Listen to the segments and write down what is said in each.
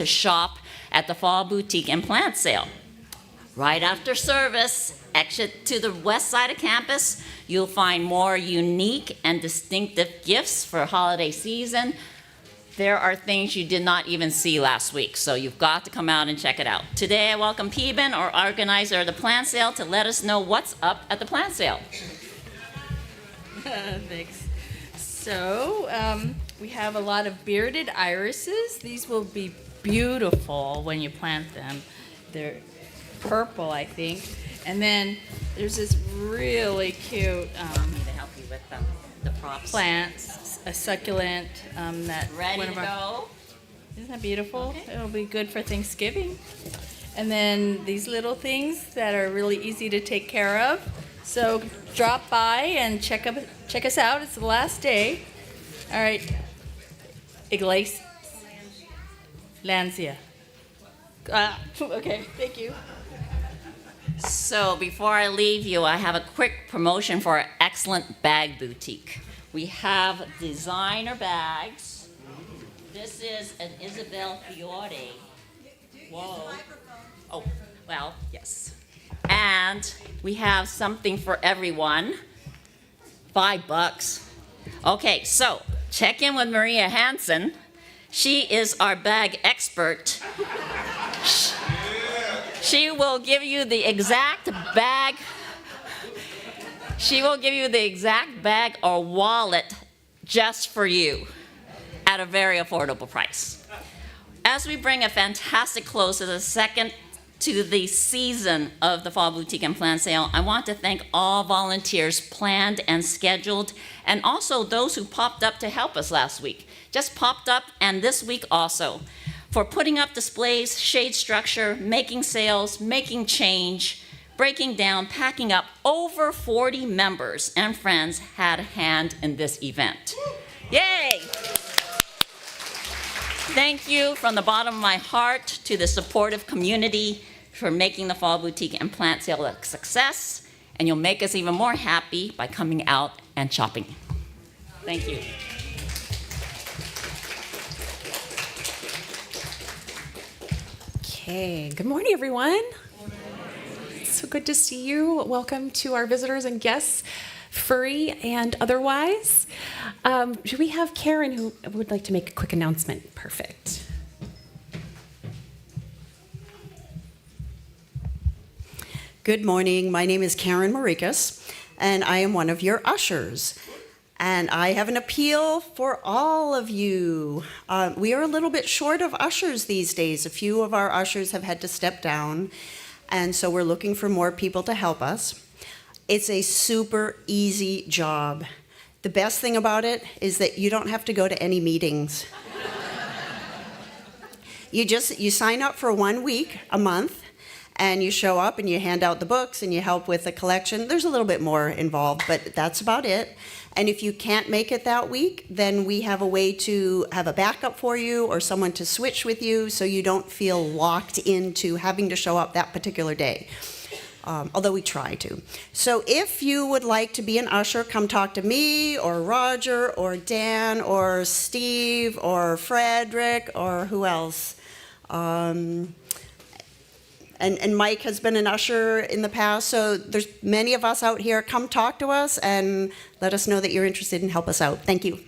to shop at the Fall Boutique and Plant Sale. Right after service, exit to the west side of campus. You'll find more unique and distinctive gifts for holiday season. There are things you did not even see last week, so you've got to come out and check it out. Today, I welcome Peeben, or organizer of the plant sale, to let us know what's up at the plant sale. Thanks. So, we have a lot of bearded irises. These will be beautiful when you plant them. They're purple, I think. And then there's this really cute I need to help you with the props. plants, a succulent that Ready one to of our, go? Isn't that beautiful? Okay. It'll be good for Thanksgiving. And then these little things that are really easy to take care of. So drop by and check us out. It's the last day. All right. Iglesias. Lanzia. Okay, thank you. So before I leave you, I have a quick promotion for our excellent bag boutique. We have designer bags. This is an Isabel Fiore. Whoa. Oh, well, yes. And we have something for everyone. $5. Okay, so check in with Maria Hansen. She is our bag expert. She will give you the exact bag. She will give you the exact bag or wallet just for you at a very affordable price. As we bring a fantastic close to the season of the Fall Boutique and Plant Sale, I want to thank all volunteers planned and scheduled, and also those who popped up to help us last week. Just popped up, and this week also, for putting up displays, shade structure, making sales, making change, breaking down, packing up. Over 40 members and friends had a hand in this event. Yay! Thank you from the bottom of my heart to the supportive community for making the Fall Boutique and Plant Sale a success, and you'll make us even more happy by coming out and shopping. Thank you. Okay, good morning, everyone. So good to see you. Welcome to our visitors and guests, furry and otherwise. Do we have Karen who would like to make a quick announcement? Perfect. Good morning. My name is Karen Marikas, and I am one of your ushers. And I have an appeal for all of you. We are a little bit short of ushers these days. A few of our ushers have had to step down, and so we're looking for more people to help us. It's a super easy job. The best thing about it is that you don't have to go to any meetings. You sign up for 1 week, a month, and you show up and you hand out the books and you help with the collection. There's a little bit more involved, but that's about it. And if you can't make it that week, then we have a way to have a backup for you or someone to switch with you so you don't feel locked into having to show up that particular day. Although we try to. So if you would like to be an usher, come talk to me or Roger or Dan or Steve or Frederick or who else? And Mike has been an usher in the past, so there's many of us out here. Come talk to us and let us know that you're interested and help us out. Thank you.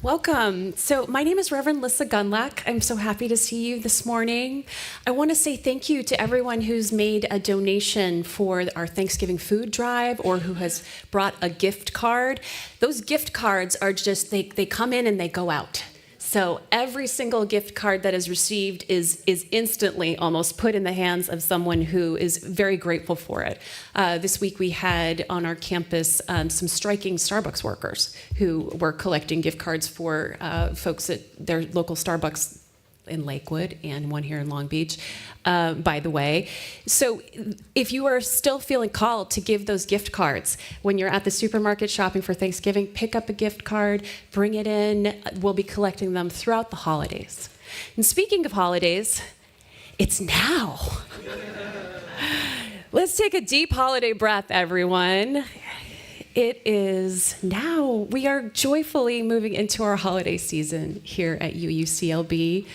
Welcome. So my name is Reverend Lissa Gunlack. I'm so happy to see you this morning. I want to say thank you to everyone who's made a donation for our Thanksgiving food drive or who has brought a gift card. Those gift cards are just, they come in and they go out. So every single gift card that is received is instantly almost put in the hands of someone who is very grateful for it. This week we had on our campus some striking Starbucks workers who were collecting gift cards for folks at their local Starbucks in Lakewood and one here in Long Beach, by the way. So if you are still feeling called to give those gift cards, when you're at the supermarket shopping for Thanksgiving, pick up a gift card, bring it in. We'll be collecting them throughout the holidays. And speaking of holidays, it's now. Let's take a deep holiday breath, everyone. It is now. We are joyfully moving into our holiday season here at UUCLB,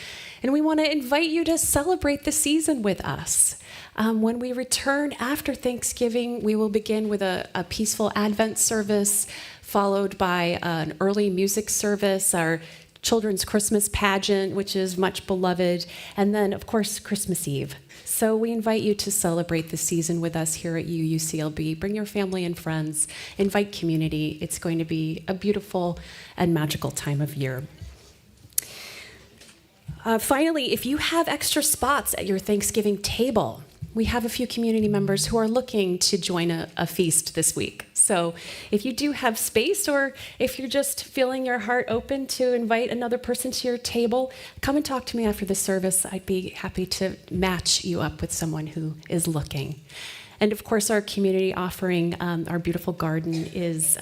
and we want to invite you to celebrate the season with us. When we return after Thanksgiving, we will begin with a peaceful Advent service, followed by an early music service, our children's Christmas pageant, which is much beloved, and then, of course, Christmas Eve. So we invite you to celebrate the season with us here at UUCLB. Bring your family and friends, invite community. It's going to be a beautiful and magical time of year. Finally, if you have extra spots at your Thanksgiving table, we have a few community members who are looking to join a feast this week. So if you do have space, or if you're just feeling your heart open to invite another person to your table, come and talk to me after the service. I'd be happy to match you up with someone who is looking. And of course, our community offering, our beautiful garden is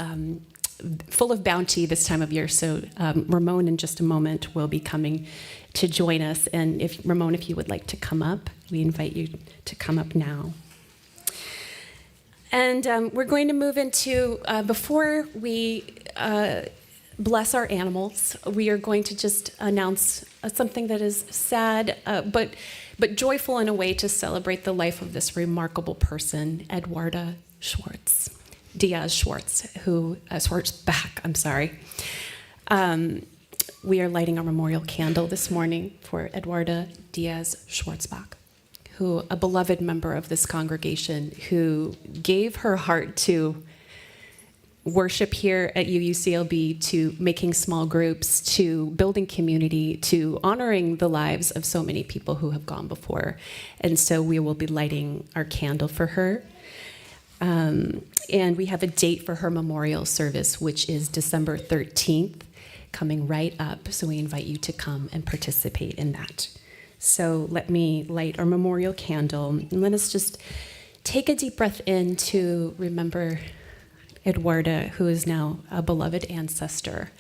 full of bounty this time of year. So Ramon, in just a moment, will be coming to join us. And Ramon, if you would like to come up, we invite you to come up now. And we're going to move into, before we bless our animals, we are going to just announce something that is sad, but joyful in a way to celebrate the life of this remarkable person, Eduarda Diaz Schwartzbach, I'm sorry. We are lighting our memorial candle this morning for Eduarda Diaz Schwartzbach, who, a beloved member of this congregation, who gave her heart to worship here at UUCLB, to making small groups, to building community, to honoring the lives of so many people who have gone before. And so we will be lighting our candle for her. And we have a date for her memorial service, which is December 13th, coming right up. So we invite you to come and participate in that. So let me light our memorial candle, and let us just take a deep breath in to remember Eduarda, who is now a beloved ancestor,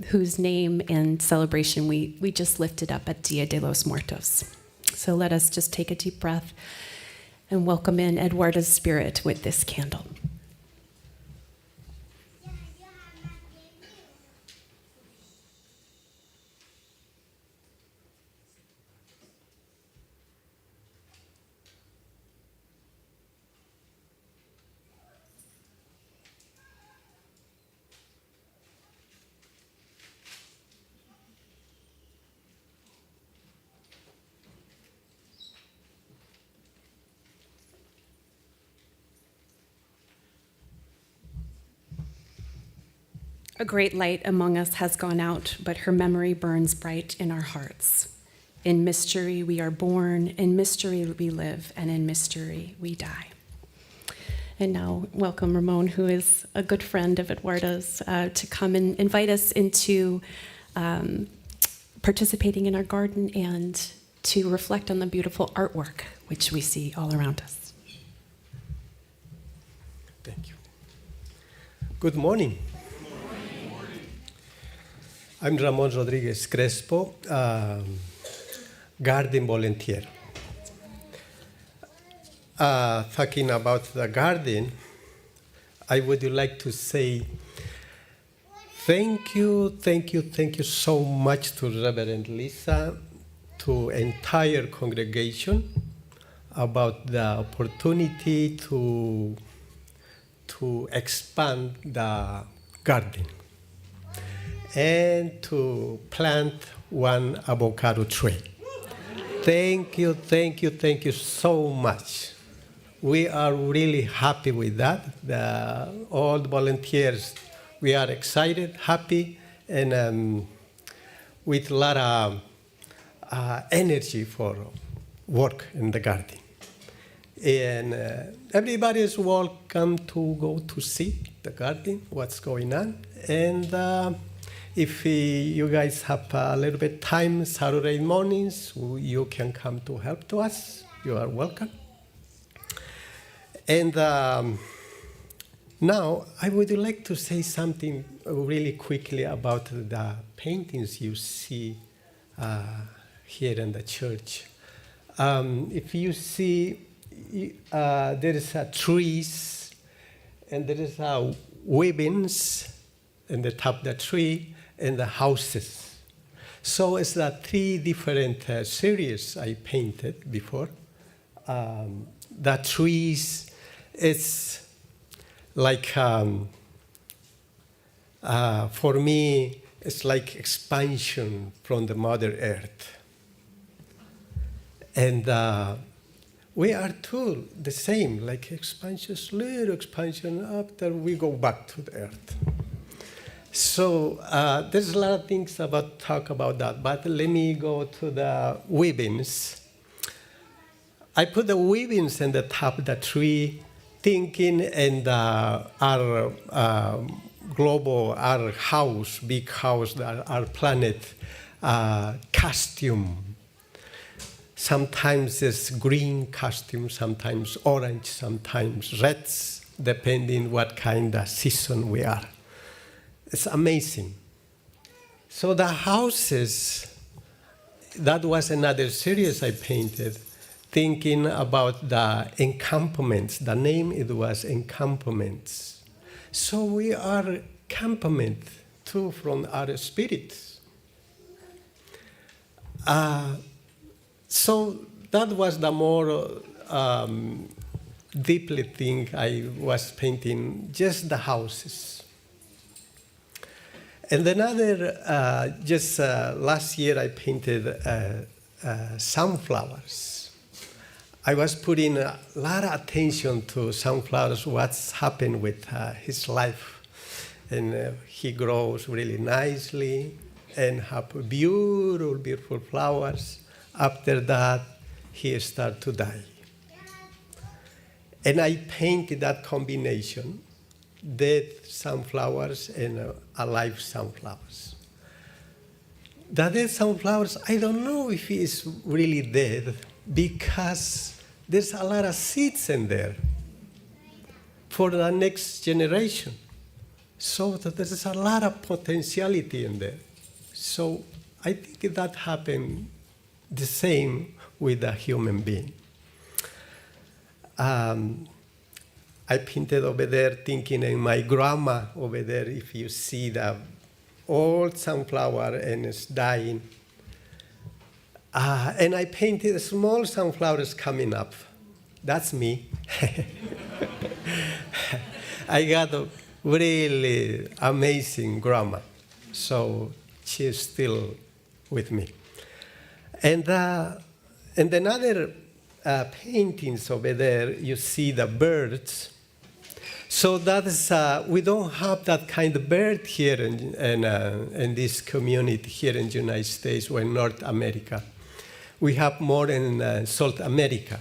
whose name and celebration we just lifted up at Dia de los Muertos. So let us just take a deep breath and welcome in Eduarda's spirit with this candle. A great light among us has gone out, but her memory burns bright in our hearts. In mystery we are born, in mystery we live, and in mystery we die. And now welcome Ramon, who is a good friend of Eduarda's, to come and invite us into participating in our garden and to reflect on the beautiful artwork which we see all around us. Thank you. Good morning. I'm Ramon Rodriguez Crespo, garden volunteer. Talking about the garden, I would like to say thank you so much to Reverend Lisa, to entire congregation about the opportunity to expand the garden and to plant one avocado tree. Thank you so much. We are really happy with that. All the volunteers, we are excited, happy, and with a lot of energy for work in the garden. And everybody is welcome to go to see the garden, what's going on. And if you guys have a little bit time, Saturday mornings, you can come to help to us. You are welcome. And now I would like to say something really quickly about the paintings you see here in the church. If you see, there is trees, and there is weavings in the top of the tree and the houses. So it's the three different series I painted before. The trees, it's like, for me, it's like expansion from the Mother Earth. And we are too the same, like expansion, little expansion, after we go back to the earth. So there's a lot of things talk about that, but let me go to the weavings. I put the weavings in the top of the tree, thinking in our global, our house, big house, our planet costume. Sometimes it's green costume, sometimes orange, sometimes reds, depending what kind of season we are. It's amazing. So the houses, that was another series I painted, thinking about the encampments. The name, it was encampments. So we are encampment too from our spirits. So that was the more deeply thing I was painting, just the houses. And another, just last year I painted sunflowers. I was putting a lot of attention to sunflowers, what's happened with his life. And he grows really nicely and have beautiful, beautiful flowers. After that, he started to die. And I painted that combination, dead sunflowers and alive sunflowers. The dead sunflowers, I don't know if he is really dead because there's a lot of seeds in there for the next generation. So there's a lot of potentiality in there. So I think that happened the same with a human being. I painted over there thinking in my grandma over there, if you see the old sunflower and it's dying. And I painted small sunflowers coming up. That's me. I got a really amazing grandma. So she's still with me. And another paintings over there, you see the birds. So that is, we don't have that kind of bird here in this community here in the United States or in North America. We have more in South America.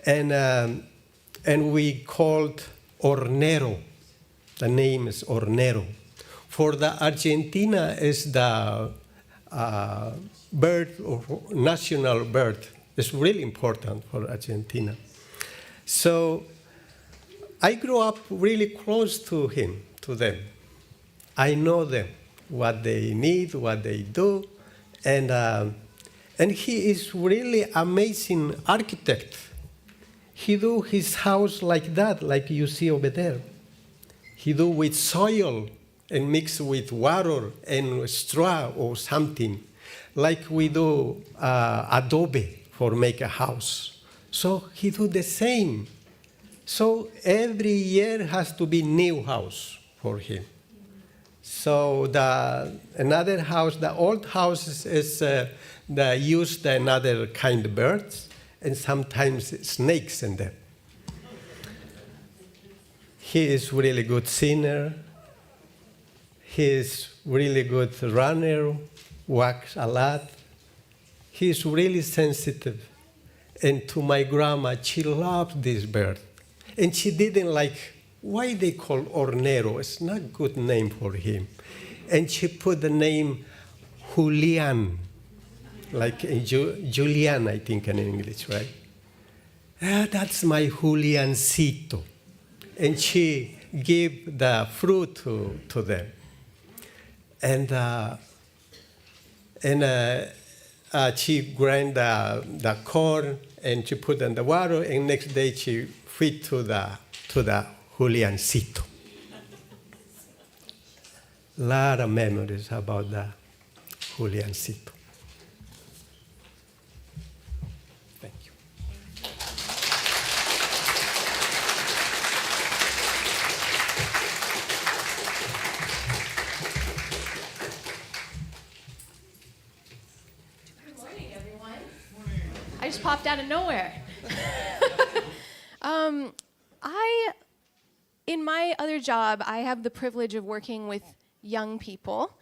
And we called Hornero. The name is Hornero. For the Argentina is the bird, or national bird. It's really important for Argentina. So I grew up really close to them. I know them, what they need, what they do, and he is really amazing architect. He do his house like that, like you see over there. He do with soil and mix with water and straw or something, like we do adobe for make a house. So he do the same. So every year has to be new house for him. So another house, the old houses is they use another kind of birds and sometimes snakes in them. He is really good singer. He is really good runner, walks a lot. He is really sensitive. And to my grandma, she loved this bird. And she didn't like why they call Hornero. It's not a good name for him. And she put the name Julian, like Julian, I think in English, right? That's my Juliancito. And she gave the fruit to them. And she grind the corn and she put in the water, and next day she feed to the Juliancito. Lot of memories about that Juliancito. Thank you. Good morning, everyone. I just popped out of nowhere. In my other job, I have the privilege of working with young people,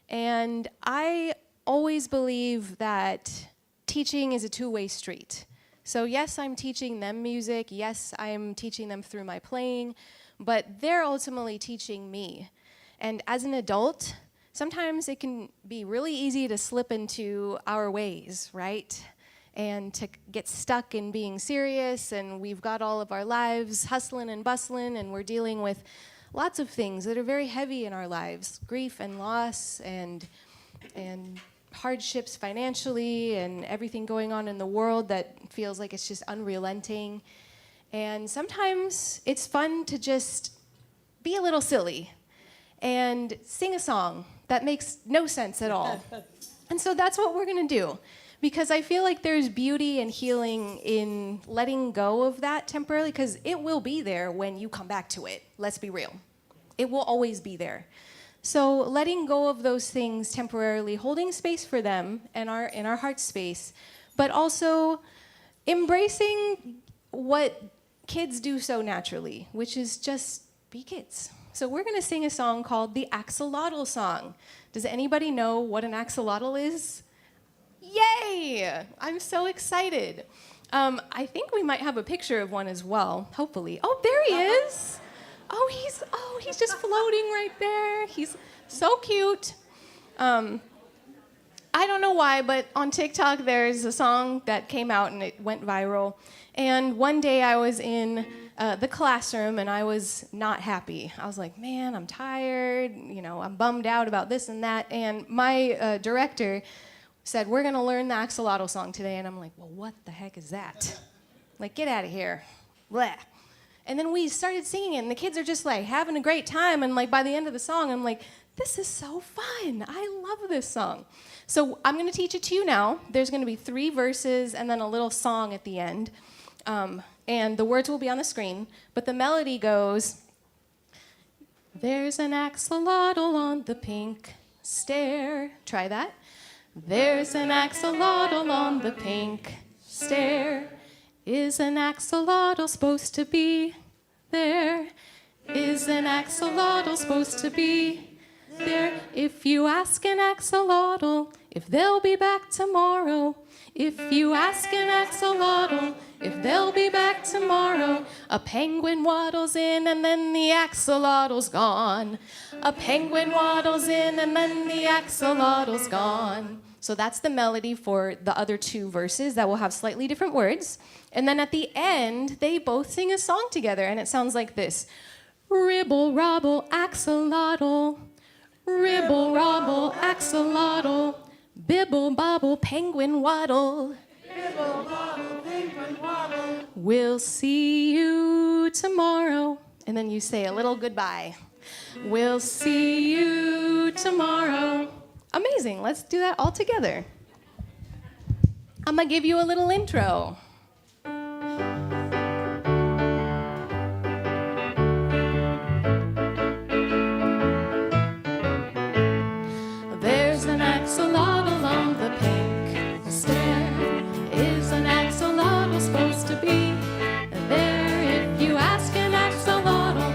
and I always believe that teaching is a two-way street. So yes, I'm teaching them music, yes, I'm teaching them through my playing, but they're ultimately teaching me. And as an adult, sometimes it can be really easy to slip into our ways, right? And to get stuck in being serious, and we've got all of our lives hustling and bustling, and we're dealing with lots of things that are very heavy in our lives, grief and loss and hardships financially and everything going on in the world that feels like it's just unrelenting. And sometimes it's fun to just be a little silly and sing a song that makes no sense at all. And so that's what we're gonna do, because I feel like there's beauty and healing in letting go of that temporarily, because it will be there when you come back to it. Let's be real. It will always be there. So letting go of those things temporarily, holding space for them in our heart space, but also embracing what kids do so naturally, which is just be kids. So we're gonna sing a song called the Axolotl Song. Does anybody know what an axolotl is? Yay! I'm so excited. I think we might have a picture of one as well, hopefully. Oh, there he is. He's just floating right there. He's so cute. I don't know why, but on TikTok there's a song that came out and it went viral. And one day I was in the classroom and I was not happy. I was like, man, I'm tired. I'm bummed out about this and that. And my director said, we're gonna learn the Axolotl Song today. And I'm like, well, what the heck is that? Like, get out of here. Blah. And then we started singing it, and the kids are just like having a great time. And like by the end of the song, I'm like, this is so fun. I love this song. So I'm gonna teach it to you now. There's gonna be 3 verses and then a little song at the end. And the words will be on the screen, but the melody goes, there's an axolotl on the pink stair. Try that. There's an axolotl on the pink stair. Is an axolotl supposed to be there? Is an axolotl supposed to be there? If you ask an axolotl if they'll be back tomorrow, if you ask an axolotl if they'll be back tomorrow, a penguin waddles in and then the axolotl's gone. A penguin waddles in and then the axolotl's gone. So that's the melody for the other 2 verses that will have slightly different words. And then at the end, they both sing a song together, and it sounds like this. Ribble, robble, axolotl. Ribble, robble, axolotl. Bibble, bobble, penguin waddle. Bibble, bobble, penguin waddle. We'll see you tomorrow. And then you say a little goodbye. We'll see you tomorrow. Amazing, let's do that all together. I'm gonna give you a little intro. There's an axolotl on the pink stair. Is an axolotl supposed to be there? If you ask an axolotl,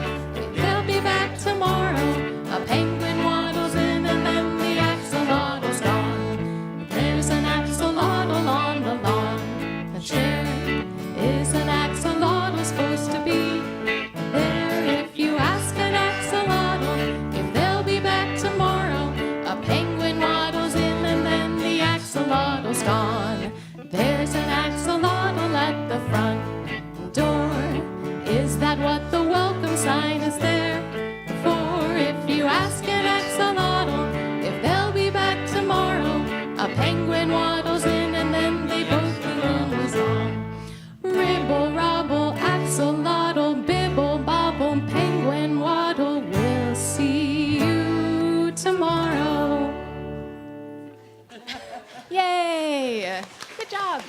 they'll be back tomorrow. A penguin waddles in and then the axolotl's gone. There's an axolotl on the lawn. A chair Good job.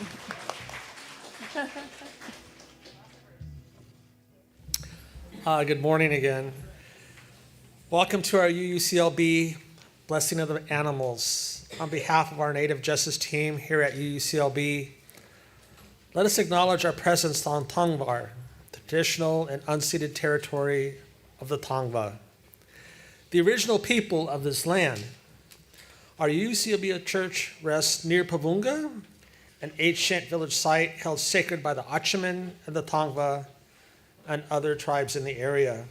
Good morning again. Welcome to our UUCLB Blessing of the Animals. On behalf of our Native Justice team here at UUCLB, let us acknowledge our presence on Tongvar, the traditional and unceded territory of the Tongva, the original people of this land. Our UUCLB church rests near Pavunga, an ancient village site held sacred by the Achaman and the Tongva and other tribes in the area.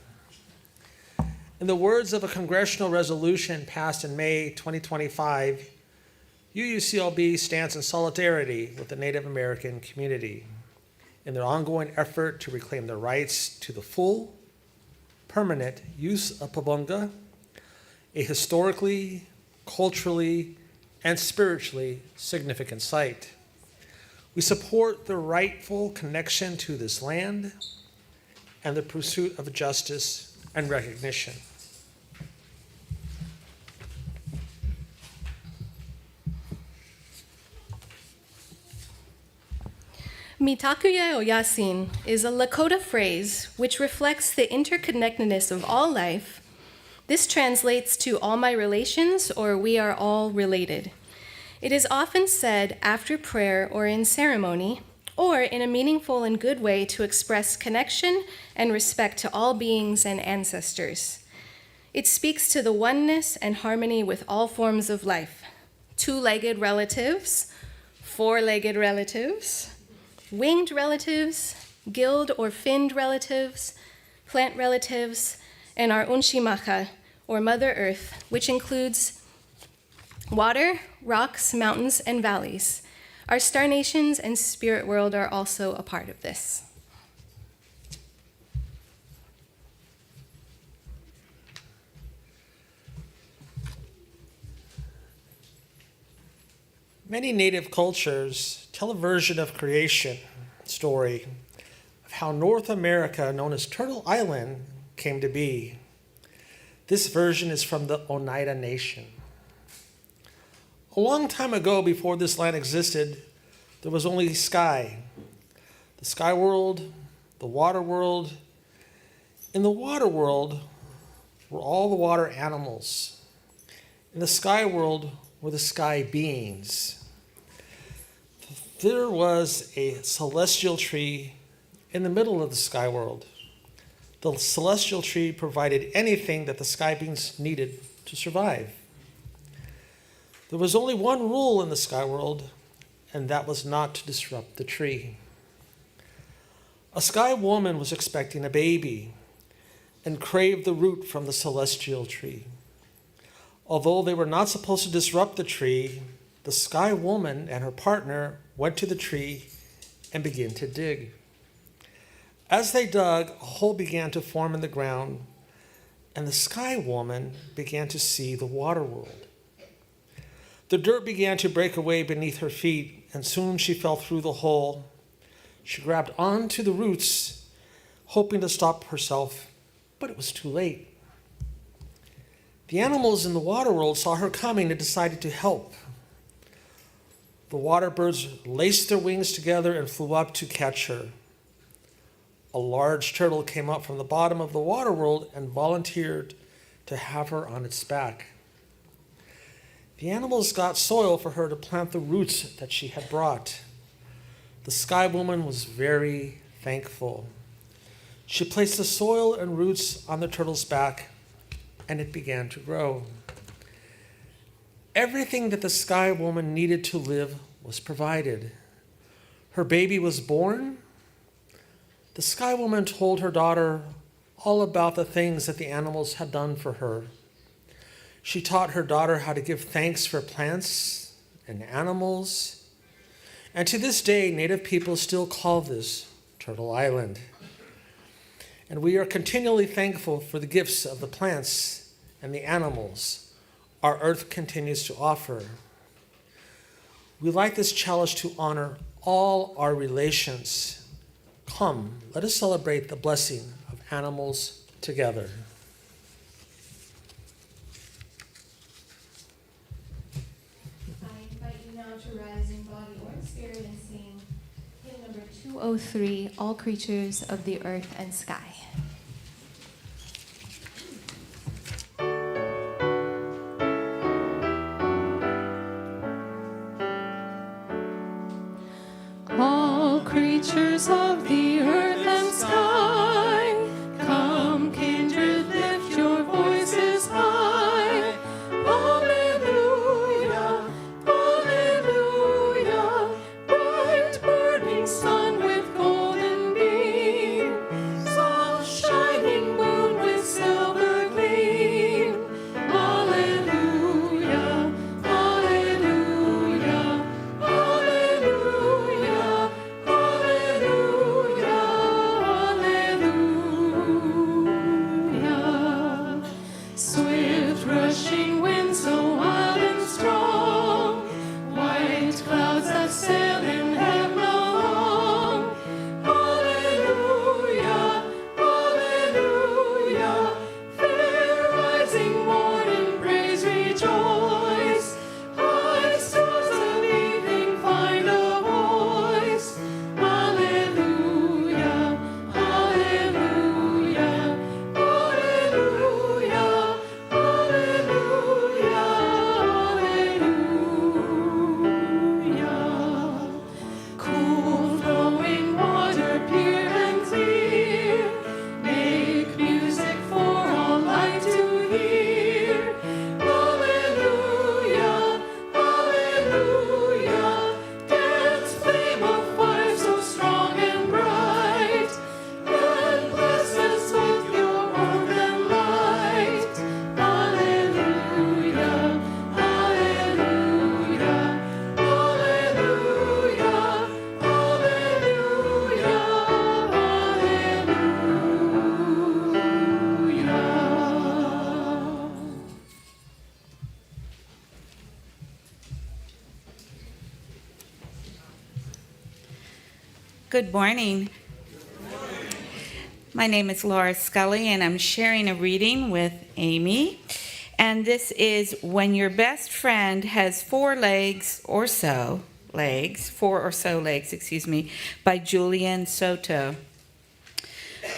In the words of a congressional resolution passed in May 2025, UUCLB stands in solidarity with the Native American community in their ongoing effort to reclaim their rights to the full, permanent use of Pavunga, a historically, culturally, and spiritually significant site. We support the rightful connection to this land and the pursuit of justice and recognition. Mitakuye o Yasin is a Lakota phrase which reflects the interconnectedness of all life. This translates to all my relations, or we are all related. It is often said after prayer or in ceremony, or in a meaningful and good way to express connection and respect to all beings and ancestors. It speaks to the oneness and harmony with all forms of life: two-legged relatives, four-legged relatives, winged relatives, gilled or finned relatives, plant relatives, and our Unshimacha, or Mother Earth, which includes water, rocks, mountains, and valleys. Our star nations and spirit world are also a part of this. Many Native cultures tell a version of creation story of how North America, known as Turtle Island, came to be. This version is from the Oneida Nation. A long time ago, before this land existed, there was only sky. The sky world, the water world. In the water world were all the water animals. In the sky world were the sky beings. There was a celestial tree in the middle of the sky world. The celestial tree provided anything that the sky beings needed to survive. There was only one rule in the sky world, and that was not to disrupt the tree. A sky woman was expecting a baby and craved the root from the celestial tree. Although they were not supposed to disrupt the tree, the sky woman and her partner went to the tree and began to dig. As they dug, a hole began to form in the ground, and the sky woman began to see the water world. The dirt began to break away beneath her feet, and soon she fell through the hole. She grabbed onto the roots, hoping to stop herself, but it was too late. The animals in the water world saw her coming and decided to help. The water birds laced their wings together and flew up to catch her. A large turtle came up from the bottom of the water world and volunteered to have her on its back. The animals got soil for her to plant the roots that she had brought. The sky woman was very thankful. She placed the soil and roots on the turtle's back, and it began to grow. Everything that the sky woman needed to live was provided. Her baby was born. The sky woman told her daughter all about the things that the animals had done for her. She taught her daughter how to give thanks for plants and animals. And to this day, Native people still call this Turtle Island. And we are continually thankful for the gifts of the plants and the animals our earth continues to offer. We like this challenge to honor all our relations. Come, let us celebrate the blessing of animals together. I invite you now to rise in body or in spirit and sing hymn number 203, All Creatures of the Earth and Sky. All creatures of the earth and sky, come kindred, lift your voices high. Alleluia, alleluia, bright burning sun with golden beam, soft shining moon with silver gleam. Alleluia, alleluia, alleluia, alleluia, alleluia. Swift rushing winds so wild and strong, white clouds that sail in heaven along. Alleluia, alleluia, fair rising morning, praise, rejoice. High stars of evening find a voice. Alleluia, alleluia, alleluia, alleluia, alleluia. Cool flowing water, pure and clear, make music for all light to hear. Alleluia, alleluia, dance flame of fire so strong and bright, and bless us with your warmth and light. Alleluia, alleluia, alleluia, alleluia. Good morning. My name is Laura Scully, and I'm sharing a reading with Amy. And this is When Your Best Friend Has Four or So Legs, by Julian Soto.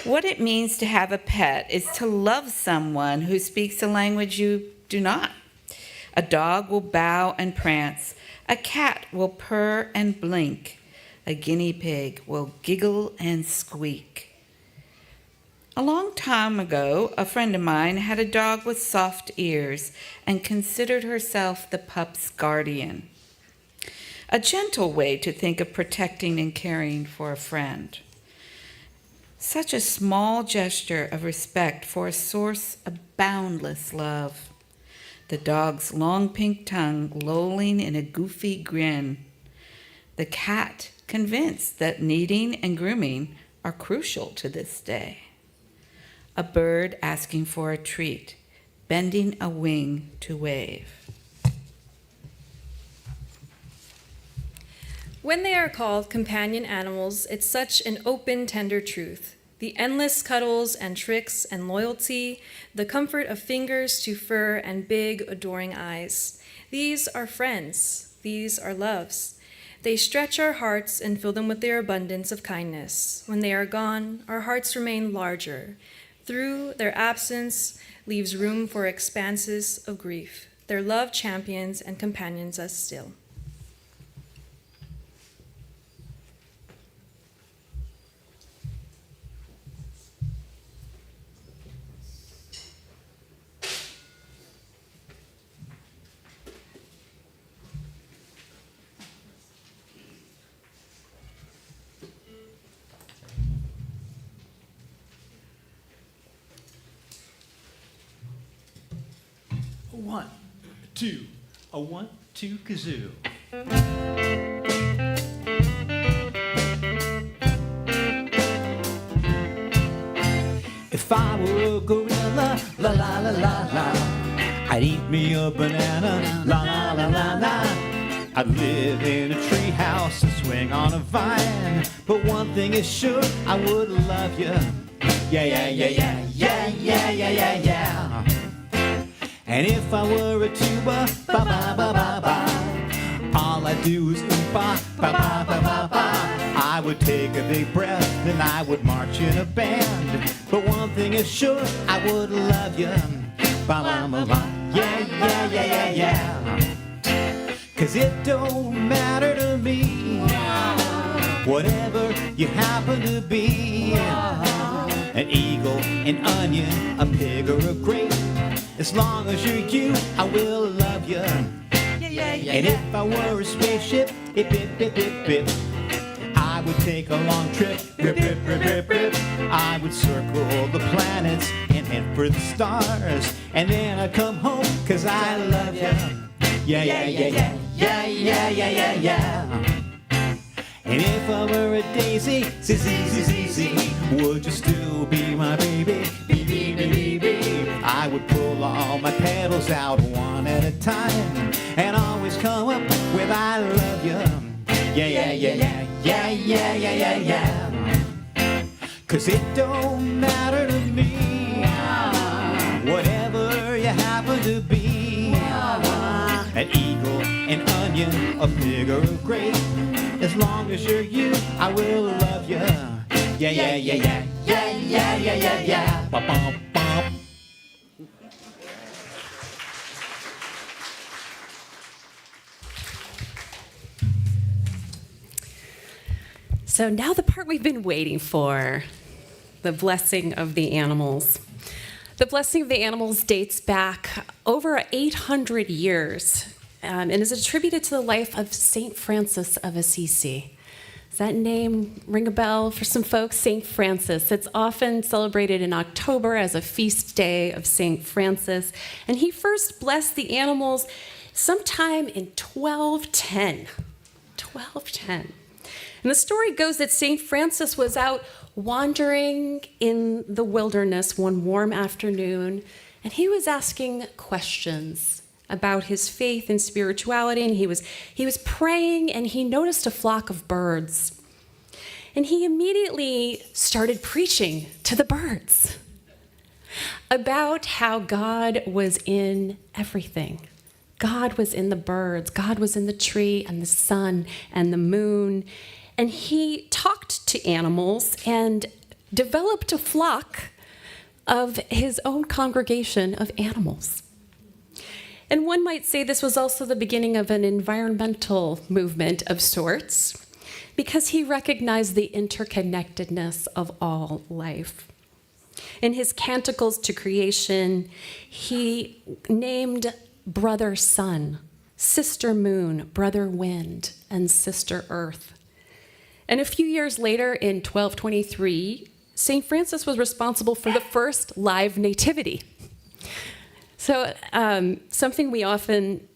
What it means to have a pet is to love someone who speaks a language you do not. A dog will bow and prance. A cat will purr and blink. A guinea pig will giggle and squeak. A long time ago, a friend of mine had a dog with soft ears and considered herself the pup's guardian. A gentle way to think of protecting and caring for a friend. Such a small gesture of respect for a source of boundless love. The dog's long pink tongue lolling in a goofy grin. The cat convinced that kneading and grooming are crucial to this day. A bird asking for a treat, bending a wing to wave. When they are called companion animals, it's such an open, tender truth. The endless cuddles and tricks and loyalty, the comfort of fingers to fur and big, adoring eyes. These are friends. These are loves. They stretch our hearts and fill them with their abundance of kindness. When they are gone, our hearts remain larger. Through their absence leaves room for expanses of grief. Their love champions and companions us still. A one, two, kazoo. If I were a gorilla, la la la la la, I'd eat me a banana, la la la la la. I'd live in a treehouse and swing on a vine. But one thing is sure, I would love you. Yeah, yeah, yeah, yeah, yeah, yeah, yeah, yeah, yeah. And if I were a tuba, ba ba ba ba ba, all I'd Ba-ba-ba-ba-ba. I would take a big breath and I would march in a band. But one thing is sure, I would love you. Ba-ba-ba-ba. Yeah, yeah, yeah, yeah, yeah. 'Cause it don't matter to me, whatever you happen to be. An eagle, an onion, a pig or a grape. As long as you're you, I will love you. And if I were a spaceship, bip, bip, bip, bip, bip, I would take a long trip, rip, rip, rip, rip, rip. I would circle the planets and head for the stars. And then I'd come home, 'cause I love you. Yeah, yeah, yeah, yeah, yeah, yeah, yeah, yeah, yeah. And if I were a daisy, z-z-z-z-z, would you still be my baby? Baby. I would pull all my petals out one at a time and always come up with I love you. Yeah, yeah, yeah, yeah, yeah, yeah, yeah, yeah, yeah. 'Cause it don't matter to me, whatever you happen to be. An eagle, an onion, a pig or a grape. As long as you're you, I will love you. Yeah, yeah, yeah, yeah, yeah, yeah, yeah, yeah, yeah. Ba-bum-bum. So now the part we've been waiting for, the blessing of the animals. The blessing of the animals dates back over 800 years and is attributed to the life of St. Francis of Assisi. Does that name ring a bell for some folks? St. Francis. It's often celebrated in October as a feast day of St. Francis. And he first blessed the animals sometime in 1210. 1210. And the story goes that St. Francis was out wandering in the wilderness one warm afternoon, and he was asking questions about his faith and spirituality, and he was praying, and he noticed a flock of birds. And he immediately started preaching to the birds about how God was in everything. God was in the birds, God was in the tree and the sun and the moon. And he talked to animals and developed a flock of his own congregation of animals. And one might say this was also the beginning of an environmental movement of sorts, because he recognized the interconnectedness of all life. In his Canticles to Creation, he named Brother Sun, Sister Moon, Brother Wind, and Sister Earth. And a few years later, in 1223, St. Francis was responsible for the first live nativity. So something we often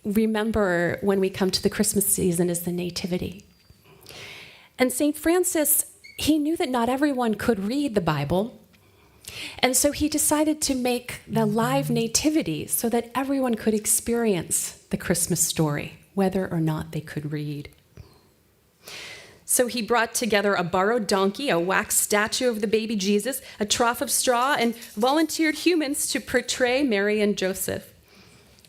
remember when we come to the Christmas season is the nativity. And St. Francis, he knew that not everyone could read the Bible, and so he decided to make the live nativity so that everyone could experience the Christmas story, whether or not they could read. So he brought together a borrowed donkey, a wax statue of the baby Jesus, a trough of straw, and volunteered humans to portray Mary and Joseph.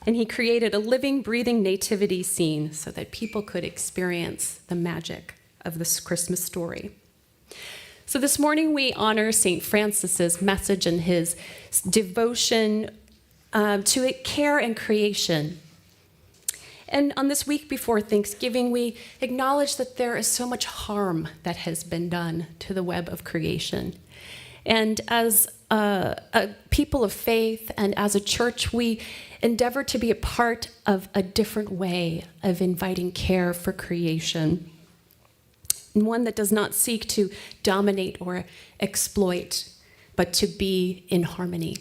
And he created a living, breathing nativity scene so that people could experience the magic of this Christmas story. So this morning we honor St. Francis's message and his devotion to care and creation. And on this week before Thanksgiving, we acknowledge that there is so much harm that has been done to the web of creation. And as a people of faith and as a church, we endeavor to be a part of a different way of inviting care for creation, and one that does not seek to dominate or exploit, but to be in harmony.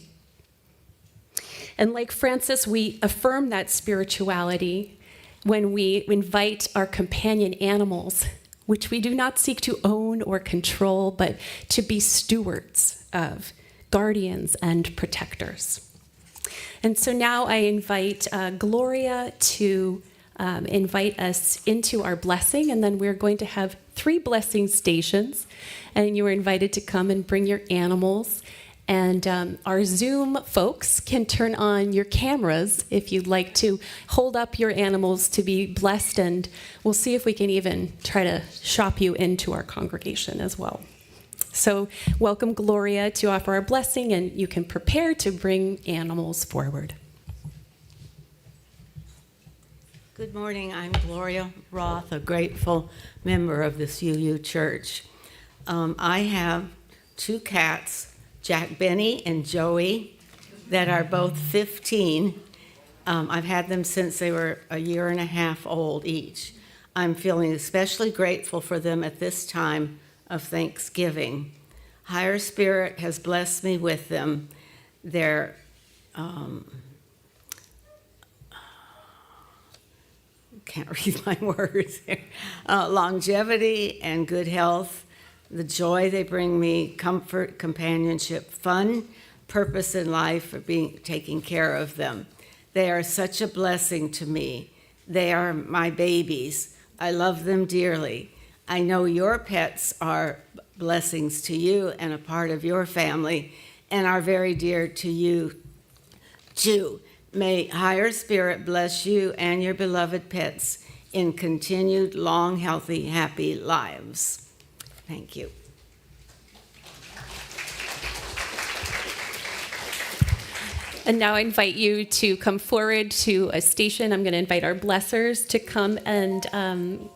And like Francis, we affirm that spirituality when we invite our companion animals, which we do not seek to own or control, but to be stewards of, guardians and protectors. And so now I invite Gloria to invite us into our blessing, and then we're going to have 3 blessing stations, and you are invited to come and bring your animals And our Zoom folks can turn on your cameras if you'd like to hold up your animals to be blessed, and we'll see if we can even try to shop you into our congregation as well. So welcome Gloria to offer our blessing, and you can prepare to bring animals forward. Good morning. I'm Gloria Roth, a grateful member of this UU Church. I have 2 cats, Jack Benny and Joey, that are both 15. I've had them since they were a year and a half old each. I'm feeling especially grateful for them at this time of Thanksgiving. Higher Spirit has blessed me with them. They're can't read my words here. Longevity and good health, the joy they bring me, comfort, companionship, fun, purpose in life for taking care of them. They are such a blessing to me. They are my babies. I love them dearly. I know your pets are blessings to you and a part of your family and are very dear to you too. May Higher Spirit bless you and your beloved pets in continued long, healthy, happy lives. Thank you. And now I invite you to come forward to a station. I'm going to invite our blessers to come and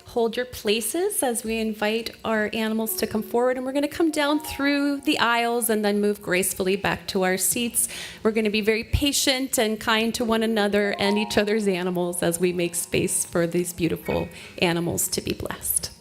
hold your places as we invite our animals to come forward. And we're going to come down through the aisles and then move gracefully back to our seats. We're going to be very patient and kind to one another and each other's animals as we make space for these beautiful animals to be blessed.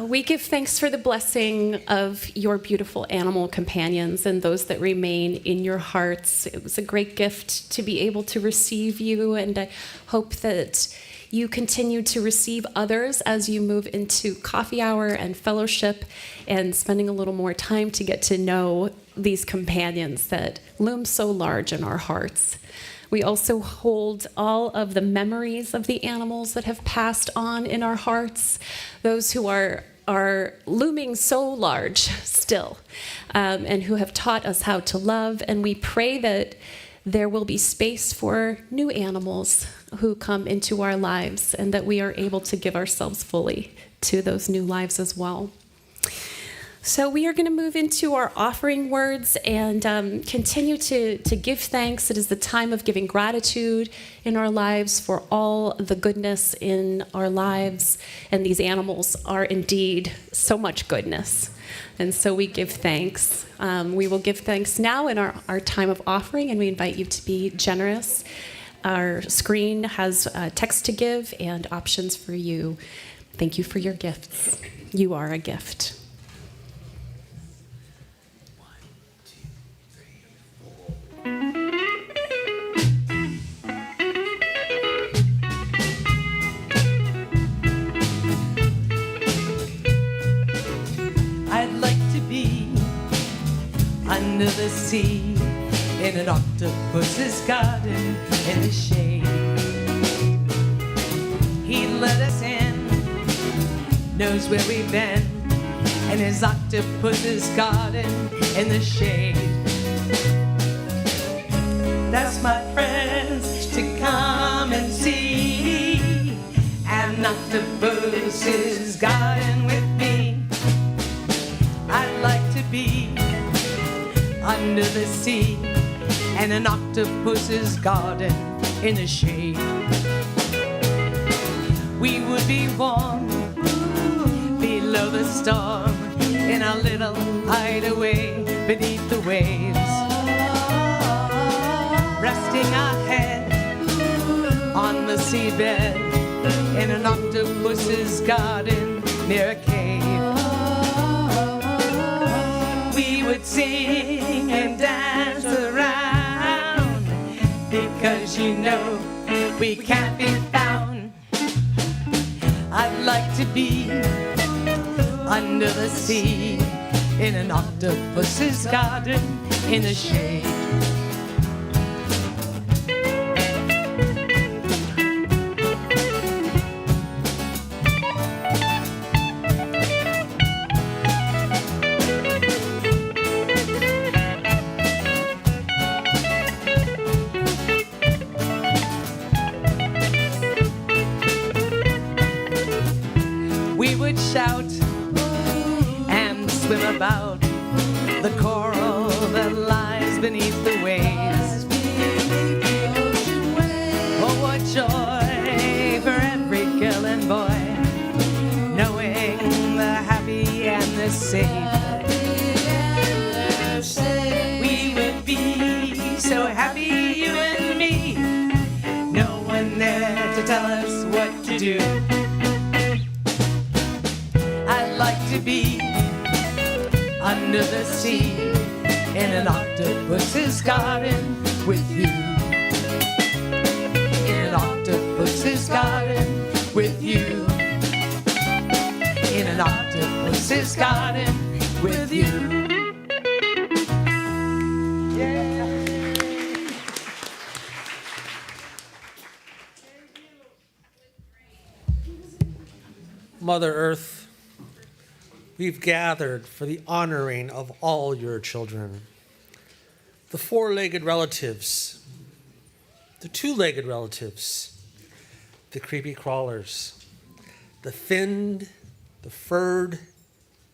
We give thanks for the blessing of your beautiful animal companions and those that remain in your hearts. It was a great gift to be able to receive you, and I hope that you continue to receive others as you move into coffee hour and fellowship and spending a little more time to get to know these companions that loom so large in our hearts. We also hold all of the memories of the animals that have passed on in our hearts, those who are looming so large still, and who have taught us how to love. And we pray that there will be space for new animals who come into our lives, and that we are able to give ourselves fully to those new lives as well. So we are going to move into our offering words and continue to give thanks. It is the time of giving gratitude in our lives for all the goodness in our lives. And these animals are indeed so much goodness. And so we give thanks. We will give thanks now in our time of offering, and we invite you to be generous. Our screen has text to give and options for you. Thank you for your gifts. You are a gift. under the sea, in an octopus's garden in the shade. He let us in, knows where we've been, in his octopus's garden in the shade. That's my friends to come and see an octopus's garden with me. I'd like to be under the sea and an octopus's garden in the shade. We would be warm below the storm in our little hideaway beneath the waves, resting our head on the seabed in an octopus's garden near a cave. We would sing and dance around, because you know we can't be found. I'd like to be under the sea in an octopus's garden in the shade. We would shout and swim about the coral that lies beneath the waves. Oh, what joy for every girl and boy, knowing they're happy and they're safe. We would be so happy, you and me, no one there to tell us what to do. I'd like to be under the sea in an octopus's garden with you. In an octopus's garden with you. In an octopus's garden with you. Mother Earth, we've gathered for the honoring of all your children. The four-legged relatives, the two-legged relatives, the creepy crawlers, the finned, the furred,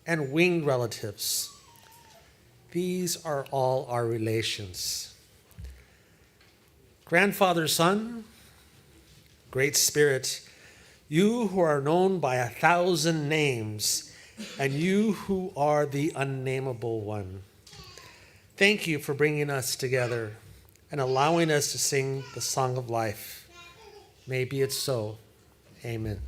and winged relatives. These are all our relations. Grandfather, Son, Great Spirit, you who are known by 1,000 names, and you who are the unnameable one. Thank you for bringing us together and allowing us to sing the song of life. May be it so. Amen.